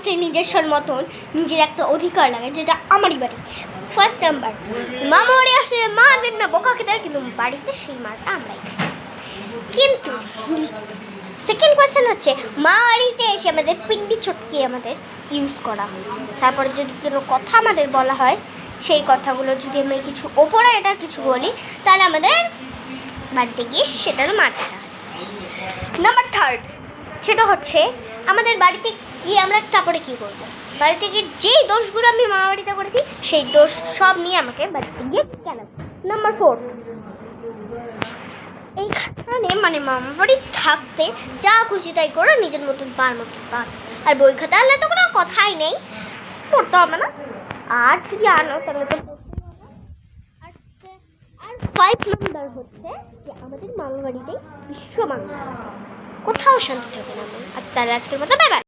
কাছে নিজস্বর মতন নিজের একটা অধিকার লাগে, যেটা আমারই বাড়ি। ফার্স্ট নাম্বার, মামা বাড়ি আসে মাদের না বোকাকে দেয়, কিন্তু বাড়িতে সেই মারটা আমরাই খাই। কিন্তু সেকেন্ড কোয়েশ্চেন হচ্ছে, মা বাড়িতে এসে আমাদের পিন্ডি চটকে আমাদের ইউজ করা হয়। তারপরে যদি কোনো কথা আমাদের বলা হয়, সেই কথাগুলো যদি আমরা কিছু ওপরে এটা কিছু বলি, তাহলে আমাদের বাড়িতে গিয়ে সেটারও মারতে হয়। নাম্বার থার্ড, সেটা হচ্ছে আমাদের বাড়িতে গিয়ে আমরা তারপরে কী করবো, বাড়িতে গিয়ে যেই দোষগুলো আমি মামা বাড়িতে করেছি সেই দোষ সব নিয়ে আমাকে বাড়িতে গিয়ে কেলাবো। নাম্বার ফোর, এইখানে মানে মামা বাড়ি থাকতে যা খুশি তাই করো, নিজের মতন পার মতন পার। আর বই খাতা আনলে তো কোনো কথাই নেই, পড়তে হবে না। আর যদি আনো তাহলে তো আর 5 নাম্বার হচ্ছে যে আমাদের মামা বাড়িতেই বিশ্ব বাংলা, কোথাও শান্তি থাকে না। আর তাহলে আজকের মতো বাই বাই।